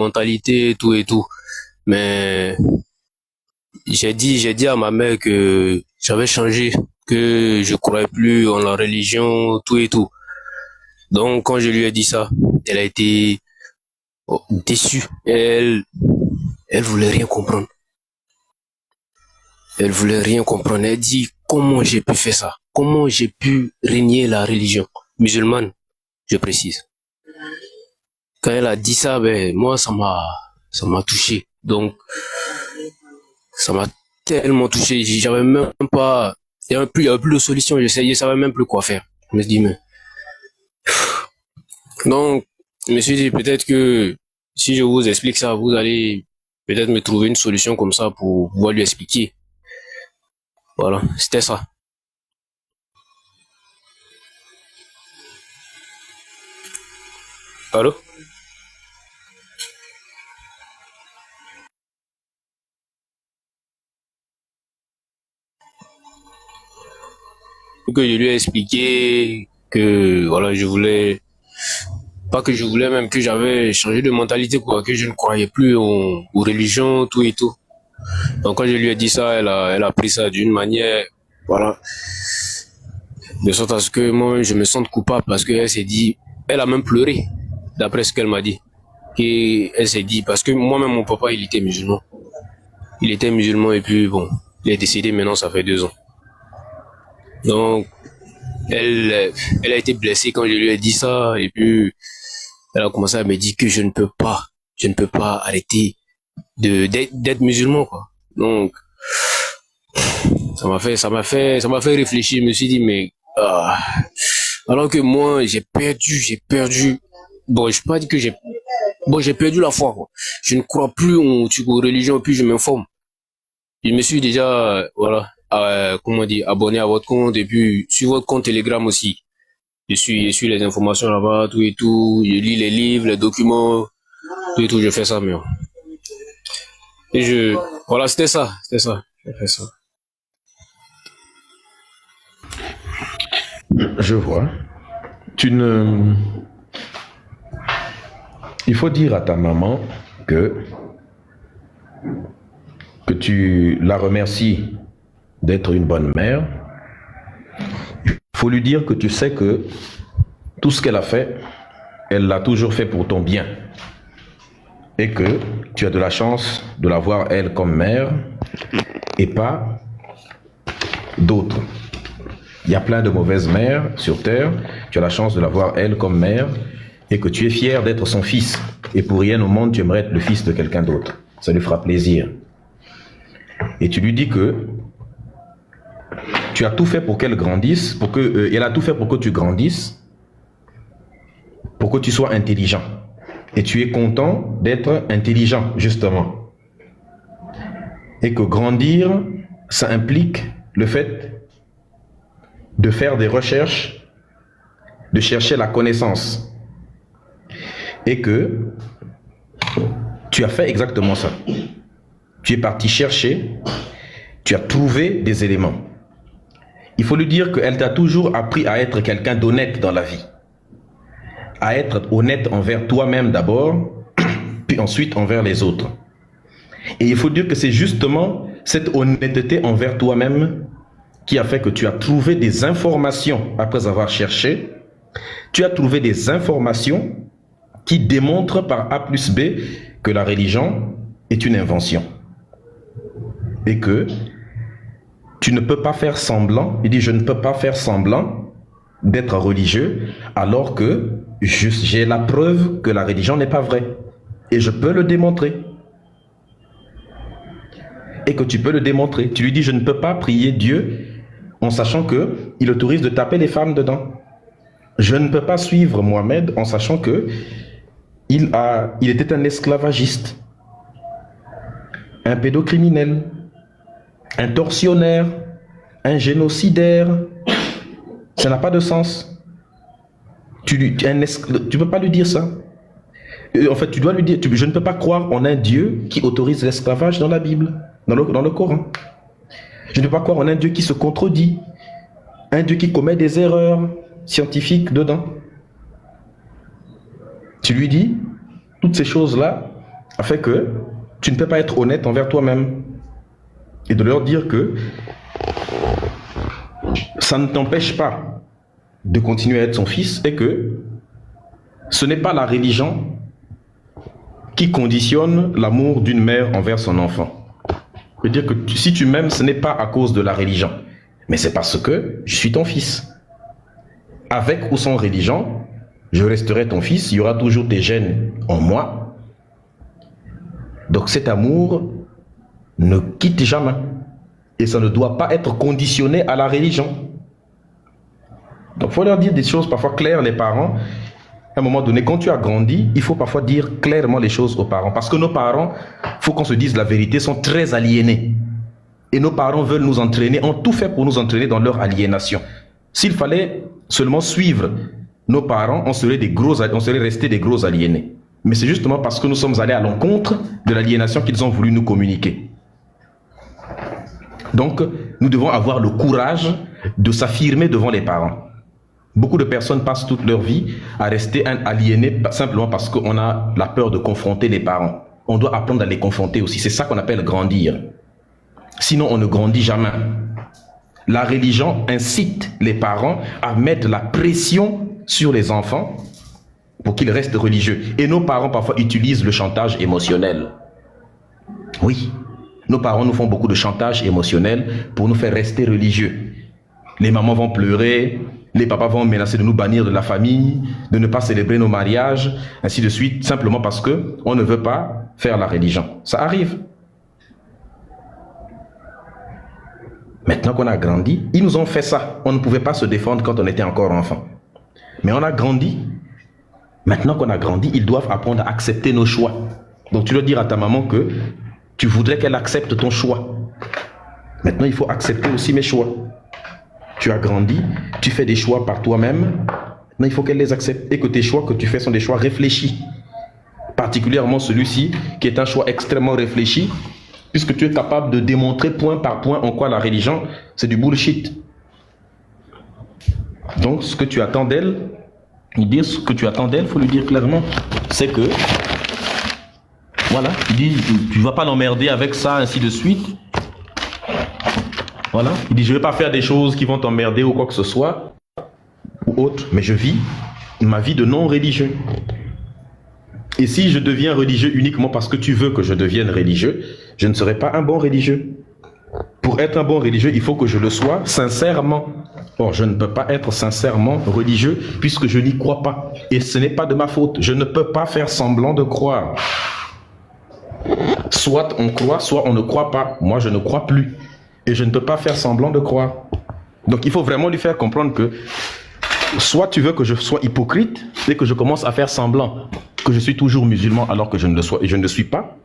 mentalité, tout et tout. Mais j'ai dit à ma mère que j'avais changé, que je croyais plus en la religion, tout et tout. Donc, quand je lui ai dit ça, elle a été déçue. Elle voulait rien comprendre. Elle voulait rien comprendre. Elle dit, comment j'ai pu faire ça? Comment j'ai pu régner la religion musulmane, je précise. Quand elle a dit ça, ben, moi, ça m'a touché. Donc, ça m'a tellement touché. J'avais même pas, il y avait plus de solution. Je savais même plus quoi faire. Je me suis dit, mais, donc, je me suis dit, peut-être que si je vous explique ça, vous allez peut-être me trouver une solution comme ça pour pouvoir lui expliquer. Voilà, c'était ça. Allô? Que je lui ai expliqué que, voilà, je voulais, pas que je voulais, même que j'avais changé de mentalité, quoi, que je ne croyais plus aux religions, tout et tout. Donc quand je lui ai dit ça, elle a pris ça d'une manière, voilà, de sorte à ce que moi je me sente coupable parce qu'elle s'est dit, elle a même pleuré, d'après ce qu'elle m'a dit. Elle s'est dit, parce que moi-même mon papa il était musulman. Il était musulman et puis bon, il est décédé maintenant, ça fait 2 ans. Donc elle a été blessée quand je lui ai dit ça et puis elle a commencé à me dire que je ne peux pas arrêter d'être musulman quoi. Donc ça m'a fait réfléchir. Je me suis dit mais alors que moi j'ai perdu. Bon, je peux pas dire que j'ai perdu la foi. Quoi. Je ne crois plus aux religions puis je m'informe. Je me suis déjà voilà comment dire abonné à votre compte et puis sur votre compte Telegram aussi. Je suis les informations là-bas, tout et tout. Je lis les livres, les documents, tout et tout. Je fais ça, mais et voilà, c'était ça, Je fais ça. Je vois. Tu ne... Il faut dire à ta maman que tu la remercies d'être une bonne mère. Il faut lui dire que tu sais que tout ce qu'elle a fait, elle l'a toujours fait pour ton bien. Et que tu as de la chance de la voir elle comme mère et pas d'autres. Il y a plein de mauvaises mères sur terre. Tu as la chance de la voir elle comme mère et que tu es fier d'être son fils. Et pour rien au monde, tu aimerais être le fils de quelqu'un d'autre. Ça lui fera plaisir. Et tu lui dis que tu as tout fait pour qu'elle grandisse, elle a tout fait pour que tu grandisses, pour que tu sois intelligent. Et tu es content d'être intelligent, justement. Et que grandir, ça implique le fait de faire des recherches, de chercher la connaissance. Et que tu as fait exactement ça. Tu es parti chercher, tu as trouvé des éléments. Il faut lui dire qu'elle t'a toujours appris à être quelqu'un d'honnête dans la vie. À être honnête envers toi-même d'abord, puis ensuite envers les autres. Et il faut dire que c'est justement cette honnêteté envers toi-même qui a fait que tu as trouvé des informations après avoir cherché. Tu as trouvé des informations qui démontrent par A plus B que la religion est une invention. Et que tu ne peux pas faire semblant, il dit je ne peux pas faire semblant d'être religieux alors que j'ai la preuve que la religion n'est pas vraie. Et je peux le démontrer. Et que tu peux le démontrer. Tu lui dis je ne peux pas prier Dieu en sachant qu'il autorise de taper les femmes dedans. Je ne peux pas suivre Mohamed en sachant que il était un esclavagiste, un pédocriminel, un tortionnaire, un génocidaire. Ça n'a pas de sens. Tu ne peux pas lui dire ça. En fait, tu dois lui dire, je ne peux pas croire en un Dieu qui autorise l'esclavage dans la Bible, dans le Coran. Je ne peux pas croire en un Dieu qui se contredit, un Dieu qui commet des erreurs scientifiques dedans. Tu lui dis, toutes ces choses-là, a fait que tu ne peux pas être honnête envers toi-même. Et de leur dire que ça ne t'empêche pas de continuer à être son fils et que ce n'est pas la religion qui conditionne l'amour d'une mère envers son enfant. Je veux dire que si tu m'aimes, ce n'est pas à cause de la religion, mais c'est parce que je suis ton fils. Avec ou sans religion, je resterai ton fils, il y aura toujours des gènes en moi. Donc cet amour ne quitte jamais. Et ça ne doit pas être conditionné à la religion. Donc il faut leur dire des choses parfois claires, les parents. À un moment donné, quand tu as grandi, il faut parfois dire clairement les choses aux parents. Parce que nos parents, il faut qu'on se dise la vérité, sont très aliénés. Et nos parents veulent nous entraîner, ont tout fait pour nous entraîner dans leur aliénation. S'il fallait seulement suivre nos parents, on serait restés des gros aliénés. Mais c'est justement parce que nous sommes allés à l'encontre de l'aliénation qu'ils ont voulu nous communiquer. Donc, nous devons avoir le courage de s'affirmer devant les parents. Beaucoup de personnes passent toute leur vie à rester aliénées simplement parce qu'on a la peur de confronter les parents. On doit apprendre à les confronter aussi. C'est ça qu'on appelle grandir. Sinon, on ne grandit jamais. La religion incite les parents à mettre la pression sur les enfants pour qu'ils restent religieux. Et nos parents, parfois, utilisent le chantage émotionnel. Oui, nos parents nous font beaucoup de chantage émotionnel pour nous faire rester religieux. Les mamans vont pleurer, les papas vont menacer de nous bannir de la famille, de ne pas célébrer nos mariages, ainsi de suite, simplement parce qu'on ne veut pas faire la religion. Ça arrive. Maintenant qu'on a grandi, ils nous ont fait ça. On ne pouvait pas se défendre quand on était encore enfant. Mais on a grandi. Maintenant qu'on a grandi, ils doivent apprendre à accepter nos choix. Donc tu dois dire à ta maman que tu voudrais qu'elle accepte ton choix. Maintenant, il faut accepter aussi mes choix. Tu as grandi, tu fais des choix par toi-même. Maintenant, il faut qu'elle les accepte et que tes choix que tu fais sont des choix réfléchis. Particulièrement celui-ci, qui est un choix extrêmement réfléchi, puisque tu es capable de démontrer point par point en quoi la religion, c'est du bullshit. Donc, ce que tu attends d'elle, il faut lui dire clairement, c'est que, voilà, il dit, tu ne vas pas l'emmerder avec ça, ainsi de suite. Voilà, il dit, je ne vais pas faire des choses qui vont t'emmerder ou quoi que ce soit, ou autre, mais je vis ma vie de non-religieux. Et si je deviens religieux uniquement parce que tu veux que je devienne religieux, je ne serai pas un bon religieux. Pour être un bon religieux, il faut que je le sois sincèrement. Or, je ne peux pas être sincèrement religieux puisque je n'y crois pas. Et ce n'est pas de ma faute. Je ne peux pas faire semblant de croire. Soit on croit, soit on ne croit pas. Moi, je ne crois plus. Et je ne peux pas faire semblant de croire. Donc, il faut vraiment lui faire comprendre que soit tu veux que je sois hypocrite et que je commence à faire semblant que je suis toujours musulman alors que je ne le sois et je ne le suis pas,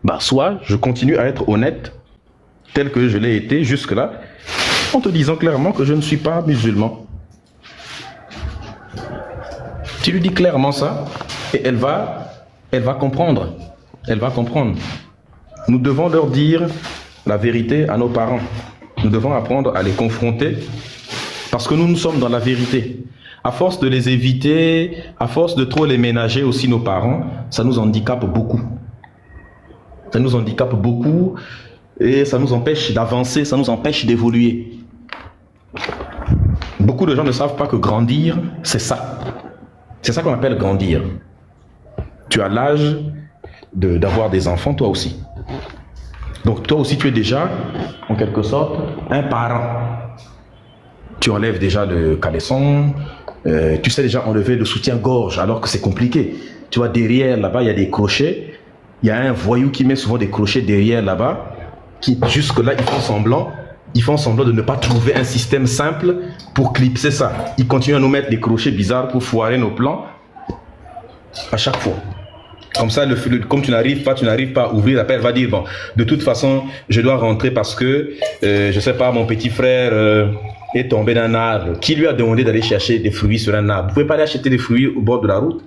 bah soit je continue à être honnête tel que je l'ai été jusque-là en te disant clairement que je ne suis pas musulman. Tu lui dis clairement ça et elle va comprendre. Elle va comprendre. Nous devons leur dire la vérité à nos parents. Nous devons apprendre à les confronter parce que nous sommes dans la vérité. À force de les éviter, à force de trop les ménager aussi nos parents, ça nous handicape beaucoup. Ça nous handicape beaucoup et ça nous empêche d'avancer, ça nous empêche d'évoluer. Beaucoup de gens ne savent pas que grandir, c'est ça. C'est ça qu'on appelle grandir. Tu as l'âge d'avoir des enfants, toi aussi. Donc toi aussi, tu es déjà, en quelque sorte, un parent. Tu enlèves déjà le caleçon, tu sais déjà enlever le soutien-gorge alors que c'est compliqué. Tu vois, derrière, là-bas, il y a des crochets. Il y a un voyou qui met souvent des crochets derrière, là-bas, qui, jusque-là, ils font semblant de ne pas trouver un système simple pour clipser ça. Ils continuent à nous mettre des crochets bizarres pour foirer nos plans à chaque fois. Comme ça, comme tu n'arrives pas à ouvrir, la paire va dire, bon, de toute façon, je dois rentrer parce que, je sais pas, mon petit frère est tombé d'un arbre. Qui lui a demandé d'aller chercher des fruits sur un arbre? Vous pouvez pas aller acheter des fruits au bord de la route?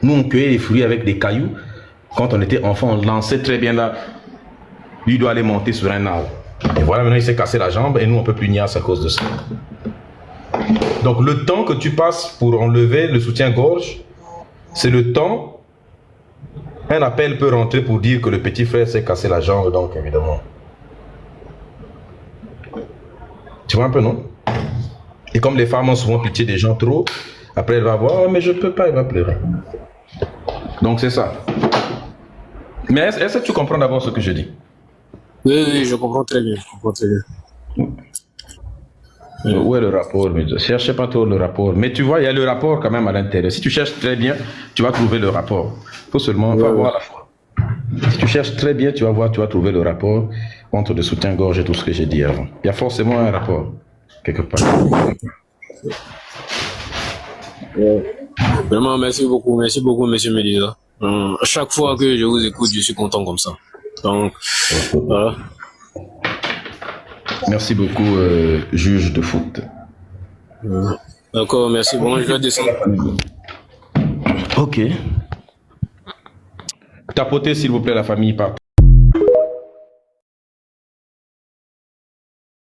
Nous, on cueillait les fruits avec des cailloux. Quand on était enfant, on lançait très bien là. Lui doit aller monter sur un arbre. Et voilà, maintenant il s'est cassé la jambe et nous, on peut plus nier à cause de ça. Donc, le temps que tu passes pour enlever le soutien-gorge, c'est le temps Un appel peut rentrer pour dire que le petit frère s'est cassé la jambe, donc évidemment. Tu vois un peu, non? Et comme les femmes ont souvent pitié des gens trop, après elle va voir, oh, mais je peux pas, elle va pleurer. Donc c'est ça. Mais est-ce que tu comprends d'abord ce que je dis? Oui, je comprends très bien. Je comprends très bien. Où est le rapport? Ne cherchez pas trop le rapport. Mais tu vois, il y a le rapport quand même à l'intérieur. Si tu cherches très bien, tu vas trouver le rapport. Il faut seulement pas voir la foi. Si tu cherches très bien, tu vas voir, tu vas trouver le rapport entre le soutien-gorge et tout ce que j'ai dit avant. Il y a forcément un rapport, quelque part. Vraiment, merci beaucoup, monsieur Médisa. À chaque fois que je vous écoute, je suis content comme ça. Donc, voilà. Merci beaucoup, juge de foot. D'accord, merci. Bon, je vais descendre. Ok. Tapotez, s'il vous plaît, la famille, par